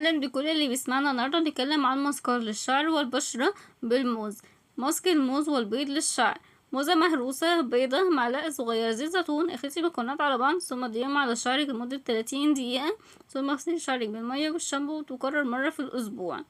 أهلا بكل اللي بيسمعنا. النهاردة هنتكلم عن مسكار للشعر والبشرة بالموز. ماسك الموز والبيض للشعر: موزة مهروسة، بيضة، معلقة صغيرة زيت زيتون. اخلطي المكونات على بعض ثم ضيفيهم على شعرك لمدة 30 دقيقة، ثم اغسلي شعرك بالمية والشامبو وتكرر مرة في الأسبوع.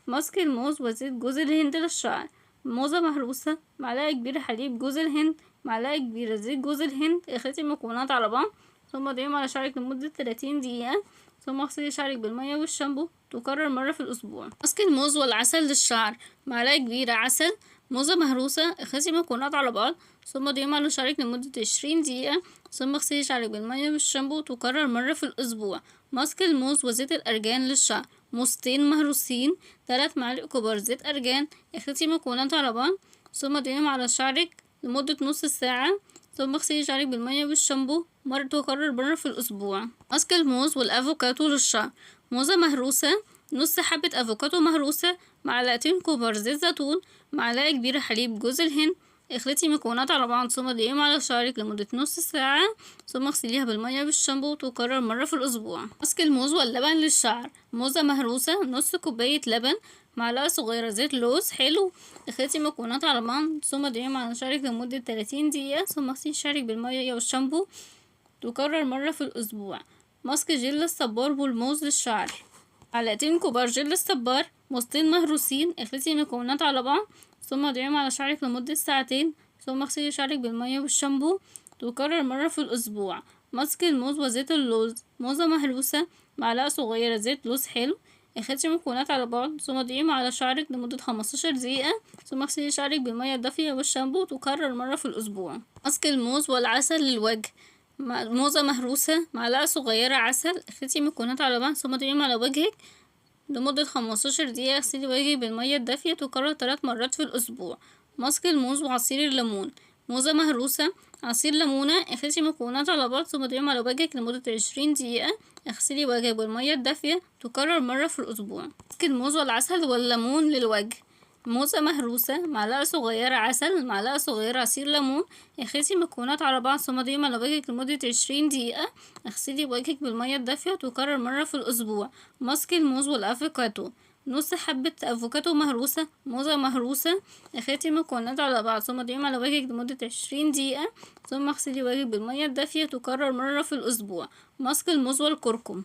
ماسك الموز وزيت جوز الهند للشعر: موزة مهروسة، معلقة كبيرة حليب جوز الهند، معلقة كبيرة زيت جوز الهند. اخلطي المكونات على بعض ثم ضيفيهم على شعرك لمدة 30 دقيقة، ثم اغسلي شعرك بالمية والشامبو. تكرر مرة في الأسبوع. ماسك الموز والعسل للشعر: معلقة كبيرة عسل، موزة مهروسة. اخلطي المكونات على بعض ثم ضيفيهم على شعرك لمدة 20 دقيقة، ثم اغسلي شعرك بالمية والشامبو. تكرر مرة في الأسبوع. ماسك الموز وزيت الأرجان للشعر: موزتين مهروسين، 3 معالق كبار زيت أرجان. اخلطي المكونات على بعض ثم ضيفيهم على شعرك لمدة نص ساعة، ثم اغسلي شعرك بالمية والشامبو. تكرر مرة في الأسبوع. ماسك الموز والأفوكادو للشعر: موزة مهروسة، نص حبة أفوكادو مهروسة، معلقتين كبار زيت زيتون، معلقة كبيرة حليب جوز الهند. اخلطي مكونات على بعض ثم ضيفيهم على شعرك لمدة نص ساعة، ثم اغسليها بالمية بالشامبو. وتكرر مرة في الأسبوع. ماسك الموز واللبن للشعر: موزة مهروسة، نص كوباية لبن، معلقة صغيرة زيت لوز حلو. اخلطي المكونات على بعض ثم ضيفيهم على شعرك لمدة 30 دقيقة، ثم اغسلي شعرك بالمية والشامبو. تكرر مرة في الأسبوع. ماسك جل الصبار والموز للشعر: معلقتين كبار جل الصبار، موزتين مهروسين. اخلطي المكونات على بعض ثم ضعيهم على شعرك لمدة ساعتين، ثم اغسلي شعرك بالمية والشامبو. تكرر مرة في الأسبوع. ماسك الموز وزيت اللوز: موزة مهروسة، معلقة صغيرة زيت لوز حلو. اخلطي المكونات على بعض ثم ضعيهم على شعرك لمدة 15 دقيقة، ثم اغسلي شعرك بالمية الدافية والشامبو. تكرر مرة في الأسبوع. ماسك الموز والعسل للوجه: موزة مهروسة، معلقة صغيرة عسل. اخلطي المكونات على بعض ثم ضعيهم على وجهك لمدة 15 دقيقة. اغسلي وجهك بالمية الدافية. تكرر 3 مرات في الأسبوع. ماسك الموز وعصير الليمون: موزة مهروسة، عصير ليمونة. اخلطي المكونات على بعض ثم ضعيهم على وجهك لمدة 20 دقيقة. اغسلي وجهك بالمية الدافية. تكرر مرة في الأسبوع. ماسك الموز والعسل والليمون للوجه: موزة مهروسة، معلقة صغيرة عسل، معلقة صغيرة عصير ليمون. اخلطي المكونات على بعض ثم ضعيهم على وجهك لمدة 20 دقيقة. اغسلي وجهك بالمية الدافية. تكرر مرة في الأسبوع. ماسك الموز والأفوكادو: نص حبة أفوكادو مهروسة، موزة مهروسة. اخلطي المكونات على بعض ثم ضعيهم على وجهك لمدة 20 دقيقة، ثم اغسلي وجهك بالمية الدافية. تكرر مرة في الأسبوع. ماسك الموز والكركم: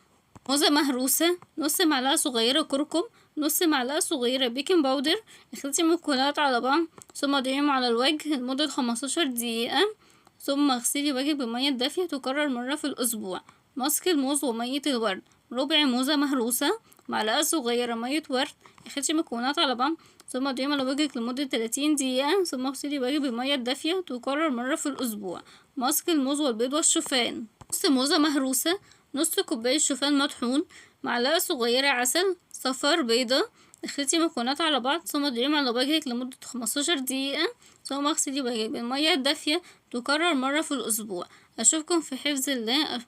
موزة مهروسة، نص معلقة صغيرة كركم، نص معلقة صغيرة بيكنج باودر. اخلطي المكونات على بعض ثم ضعيهم على الوجه لمدة 15 دقيقة، ثم اغسلي وجهك بالمية الدافية. تكرر مرة في الأسبوع. ماسك الموز ومية الورد: ربع موزة مهروسة، معلقة صغيرة مية ورد. اخلطي المكونات على بعض ثم ضعيهم على وجهك لمدة 30 دقيقة، ثم اغسلي وجهك بالمية الدافية. تكرر مرة في الأسبوع. ماسك الموز والبيض والشوفان: نص موزة مهروسة، نص كوباية شوفان مطحون، معلقة صغيرة عسل، صفار بيضة. اخلطي المكونات على بعض ثم ضعيهم على وجهك لمدة 15 دقيقة، ثم اغسلي وجهك بالمية الدافية. تكرر مرة في الأسبوع. أشوفكم في حفظ الله.